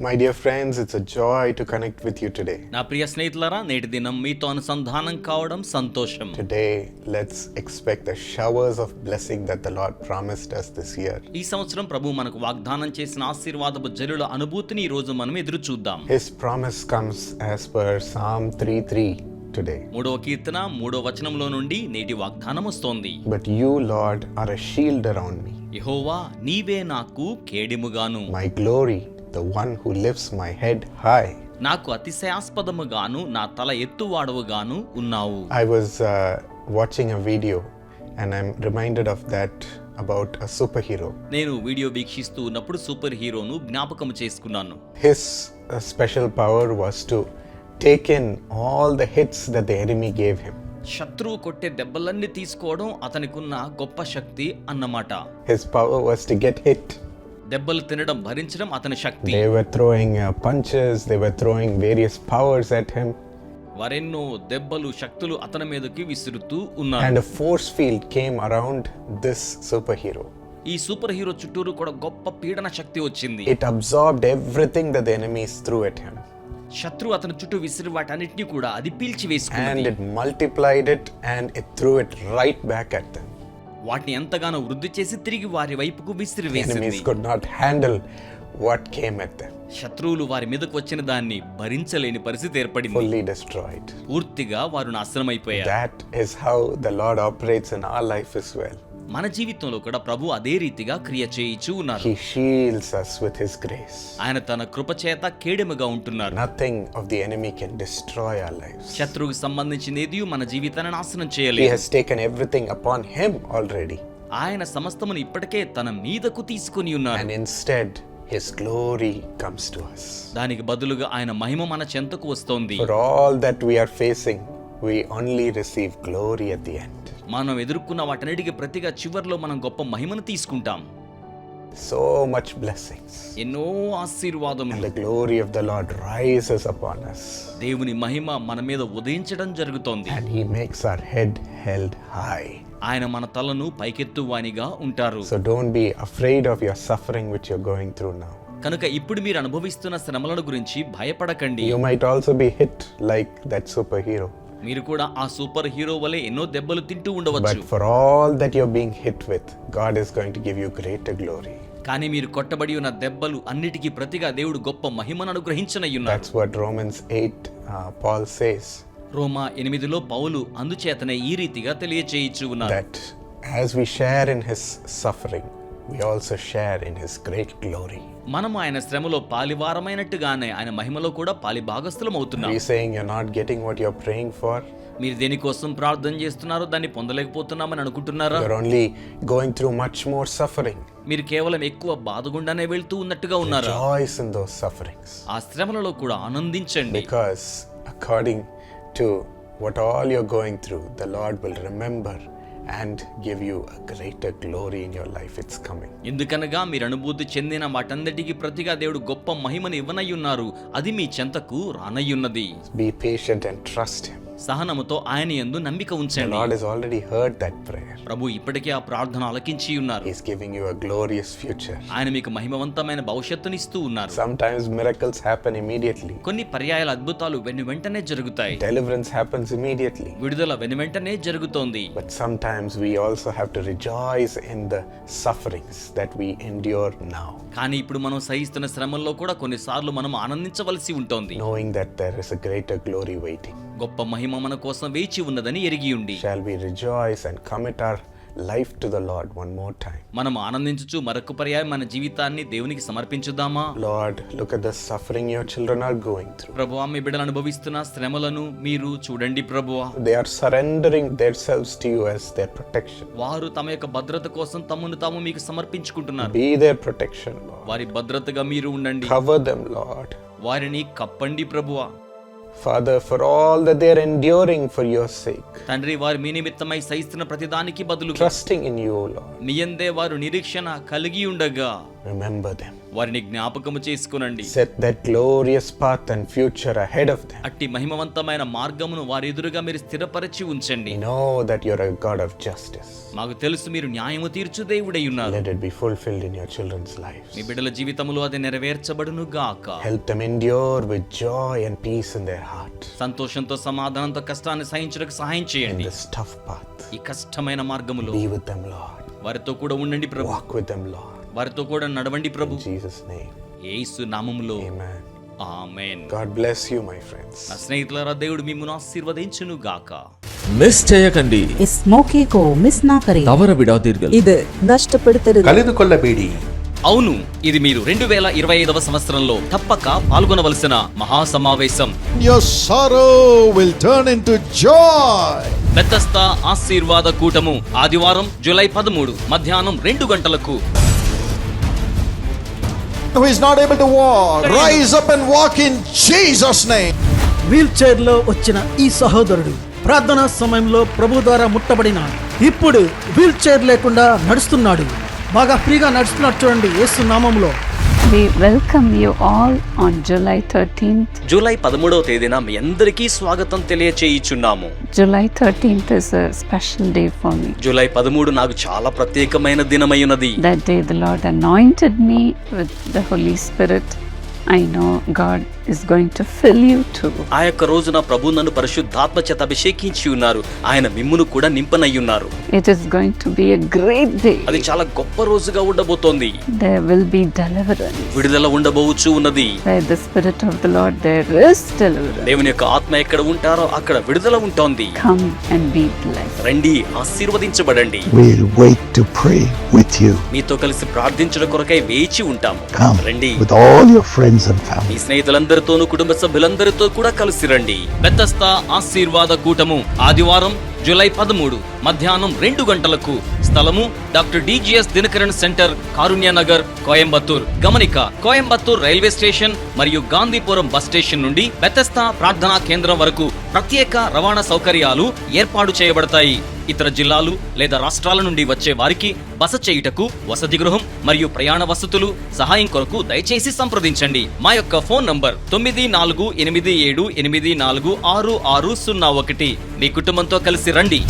My dear friends, it's a joy to connect with you today. నా ప్రియ స్నేహితులారా, నేటి దినం మీతో అనుసంధానం కావడం సంతోషం. Today, let's expect the showers of blessing that the Lord promised us this year. ఈ సంవత్సరం ప్రభు మనకు వాగ్దానం చేసిన ఆశీర్వాదపు జల్లుల అనుభూతిని ఈ రోజు మనం ఎదురు చూద్దాం. His promise comes as per Psalm 3:3 today. 3వ కీర్తన 3వ వచనంలో నుండి నేటి వాగ్దానం వస్తోంది. But you, Lord, are a shield around me, యెహోవా, నీవే నాకు కేడిముగాను, my glory, the one who lifts my head high. నాకు అతిశయాస్పదముగాను నా తల ఎత్తువాడవుగాను ఉన్నావు. I was watching a video and I'm reminded of that about a superhero. నేను వీడియో వీక్షిస్తూ ఉన్నప్పుడు super హీరోను జ్ఞాపకం చేసుకున్నాను. His special power was to take in all the hits that the enemy gave him. శత్రువు కొట్టే దెబ్బలన్నీ తీసుకోవడం అతనికున్న గొప్ప శక్తి అన్నమాట. His power was to get hit. దెబ్బలు తినడం, భరించడం అతని శక్తి. They were throwing punches, they were throwing various powers at him. వారెన్నో దెబ్బలు, శక్తులు అతని మీదకి విసురుతూ ఉన్నారు. And a force field came around this superhero. ఈ సూపర్ హీరో చుట్టూరు కూడా గొప్ప పీడన శక్తి వచ్చింది. It absorbed everything that the enemies threw at him. శత్రువు అతని చుట్టూ విసిరి వాటన్నిటిని కూడా అది పీల్చి And వేసుకుంది. it multiplied it and it threw it right back at them. వాటిని ఎంతగానో వృద్ధి చేసి తిరిగి వారి వైపుకు విసిరి The enemies వేసింది. could not handle what came at them. శత్రువులు వారి మీదకు వచ్చిన దాన్ని భరించలేని పరిస్థితి ఏర్పడింది. Fully destroyed. పూర్తిగా వారు నాశనమైపోయారు. That is how the Lord operates in our life as well. మన జీవితంలో కూడా ప్రభు అదే రీతిగా క్రియ చేయిచూ ఉన్నారు. He shields us with His grace. ఆయన తన కృప చేత కేడెముగా ఉంటున్నారు. Nothing of the enemy can destroy our lives. శత్రువుకి సంబంధించిన ఏది మన జీవితాన్ని నాశనం He చేయలేదు. has taken everything upon Him already. ఆయన సమస్తమును ఇప్పటికే తన మీదకు తీసుకుని ఉన్నారు. And instead, His glory comes to us. దానికి బదులుగా ఆయన మహిమ మన చెంతకు వస్తోంది. For all that we are facing, we only receive glory at the end. మనం ఎదుర్కొన్న వాటన్నిటికీ ప్రతిగా చివర్లో మనం గొప్ప మహిమను తీసుకుంటాం. So much blessings. ఎన్నో And ఆశీర్వాదములు. the glory of the Lord rises upon us. దేవుని మహిమ మన మీద ఉదయించడం జరుగుతోంది. And He makes our head held high. ఆయన మన తలను పైకెత్తువానిగా ఉంటారు. So don't be afraid of your suffering which you're going through now. కనుక ఇప్పుడు మీరు అనుభవిస్తున్న శ్రమలను గురించి భయపడకండి. You might also be hit like that superhero. మీరు కూడా ఆ సూపర్ హీరో వలె ఎన్నో దెబ్బలు తింటూ ఉండవచ్చు. But for all that you're being hit with, God is going to give you greater glory. కానీ మీరు కొట్టబడి ఉన్న దెబ్బలు అన్నిటికీ ప్రతిగా దేవుడు గొప్ప మహిమను అనుగ్రహించనయ్యున్నారు. That's what Romans 8, Paul says. రోమా 8లో పౌలు అందుచేతనే ఈ రీతిగా తెలియచేయిచూ ఉన్నారు. That as we share in His suffering, we also share in His great glory. మనము ఆయన శ్రమలో పాలివారమైనట్టుగానే ఆయన మహిమలో కూడా పాలిభాగస్థులం అవుతున్నాం. Are you saying you're not getting what you're praying for? మీరు దేనికోసం ప్రార్థన చేస్తున్నారో దాన్ని పొందలేకపోతున్నామని అనుకుంటున్నారా? You're only going through much more suffering. మీరు కేవలం ఎక్కువ బాధగుండానే వెళ్తూ ఉన్నట్టుగా ఉన్నారా? Rejoice in those sufferings. ఆ శ్రమలలో కూడా ఆనందించండి. Because according to what all you're going through, the Lord will remember and give you a greater glory in your life. It's coming. ఎందుకనగా మీరు అనుభూతి చెందిన వాటన్నిటికీ ప్రతిగా దేవుడు గొప్ప మహిమను ఇవ్వనయ్యున్నారు. అది మీ చెంతకు రానయ్యున్నది. Be patient and trust Him. సహనముతో ఆయన యందు నమ్మిక The ఉంచండి. Lord has already heard that prayer. ప్రభు ఇప్పటికే ఆ ప్రార్థన ఆలకించి ఉన్నారు. He's giving you a glorious future. ఆయన మీకు మహిమవంతమైన భవిష్యత్తునిస్తూ ఉన్నారు. Sometimes miracles happen immediately. కొన్ని పర్యాయాల అద్భుతాలు వెంటనే జరుగుతాయి. Deliverance happens immediately. విడుదల వెంటనే జరుగుతోంది. But sometimes we also have to rejoice in the sufferings that we endure now, కానీ ఇప్పుడు మనం సహిస్తున్న శ్రమల్లో కూడా కొన్నిసార్లు మనం ఆనందించవలసి ఉంటుంది. knowing that there is a greater glory waiting. గొప్ప మహిమ మన కోసం వేచి ఉన్నదని ఎరిగి ఉండి Shall we rejoice and commit our life to the Lord one more time? మనం ఆనందించుచు మరొక పర్యాయం మన జీవితాన్ని దేవునికి సమర్పించుదామా? Lord, look at the suffering your children are going through. ప్రభువా, మీ బిడ్డలు అనుభవిస్తున్న శ్రమలను మీరు చూడండి ప్రభువా. They are surrendering themselves to you as their protection. వారు తమ యొక్క భద్రత కోసం తమను తాము మీకు సమర్పించుకుంటున్నారు. Be their protection, Lord. వారి భద్రతగా మీరు ఉండండి. Cover them, Lord. వారిని కప్పండి ప్రభువా. Father, for all that they are enduring for your sake, తండ్రి, వారు మీ నిమిత్తమై సహిస్తున్న ప్రతిదానికి బదులు trusting in you, Lord. మీ యందే వారు నిరీక్షణ కలిగి ఉండగా Remember them. వారిని జ్ఞాపకము చేసుకునండి. Set that glorious path and future ahead of them. అట్టి మహిమవంతమైన మార్గమును వారి ఎదురుగా మీరు స్థిరపరిచి ఉంచండి. We know that you're a God of justice. మాకు తెలుసు మీరు న్యాయము తీర్చు దేవుడై ఉన్నారు. Let it be fulfilled in your children's lives. మీ బిడ్డల జీవితంలో అది నెరవేర్చబడును గాక. Help them endure with joy and peace in their heart. సంతోషంతో సమాధానంతో కష్టాన్ని సహించడానికి సహాయం In చేయండి. this tough path, ఈ కష్టమైన మార్గములో be with them, Lord. వారితో కూడా ఉండండి ప్రభు. Walk with them, Lord. వారితో కూడా నడవండి ప్రభు. In Jesus' name, యేసు నామములో amen. Amen. God bless you, my friends. నా స్నేహితులారా, దేవుడు మిమ్మును ఆశీర్వదించును గాక. മിസ് ചെയ്യకండి. इस मौके को मिस ना करें. തവറവിടാതിരുകൾ. ഇത് നഷ്ടപ്പെടുത്തരുത്. ಕಳೆದುಕೊಳ್ಳಬೇಡಿ. అవును, ఇది మీరు 2025వ సంవత్సరంలో తప్పక పాల్గొనవలసిన మహాసమావేశం. Your sorrow will turn into joy. Bethesda ఆశీర్వాద కూటము ఆదివారం జూలై 13 మధ్యాహ్నం 2 గంటలకు. Who is not able to walk, rise up and walk in Jesus' name. Wheelchair లో వచ్చిన ఈ సహోదరుడు ప్రార్థనా సమయంలో ప్రభు ద్వారా ముట్టబడినాడు. ఇప్పుడు వీల్ చైర్ లేకుండా నడుస్తున్నాడు. బాగా ఫ్రీగా నడుస్తున్నాడు చూడండి యేసు నామములో. We welcome you all on July 13th. July 13వ తేదీన మీ అందరికీ స్వాగతం తెలియచేయుచున్నాము. July 13th is a special day for me. జూలై 13 నాకు చాలా ప్రత్యేకమైన దినమైనది. That day the Lord anointed me with the Holy Spirit. I know God is going to fill you too. ఆ యొక్క రోజున ప్రభు నన్ను పరిశుద్ధాత్మ చేత అభిషేకించి ఉన్నారు. ఆయన మిమ్మును కూడా నింపనయ్యున్నారు. It is going to be a great day. అది చాలా గొప్ప రోజుగా ఉండబోతోంది. There will be deliverance. విడుదల ఉండబోవచ్చు ఉన్నది. Where the Spirit of the Lord, there is deliverance. దేవుని యొక్క ఆత్మ ఎక్కడ ఉంటారో అక్కడ విడుదల ఉంటోంది. Come and be blessed. రండి, ఆశీర్వదించబడండి. We'll wait to pray with you. మీతో కలిసి ప్రార్థించడం కొరకై వేచి ఉంటాము. Come రండి, with all your friends and family. మీ స్నేహితులందరితోనూ కుటుంబ సభ్యులందరితో కూడా కలిసి రండి. బెతెస్దా ఆశీర్వాద కూటము ఆదివారం జూలై 13 మధ్యాహ్నం 2 గంటలకు. స్థలము డాక్టర్ డిజిఎస్ దినకరన్ సెంటర్, కారుణ్య నగర్, కోయంబత్తూర్. గమనిక, కోయంబత్తూర్ రైల్వే స్టేషన్ మరియు గాంధీపురం బస్ స్టేషన్ నుండి బెతెస్దా ప్రార్థనా కేంద్రం వరకు ప్రత్యేక రవాణా సౌకర్యాలు ఏర్పాటు చేయబడతాయి. ఇతర జిల్లాలు లేదా రాష్ట్రాల నుండి వచ్చే వారికి బస చేయుటకు వసతి గృహం మరియు ప్రయాణ వసతులు సహాయం కొరకు దయచేసి సంప్రదించండి. మా యొక్క ఫోన్ నంబర్ 9487846601. మీ కుటుంబంతో కలిసి రండి.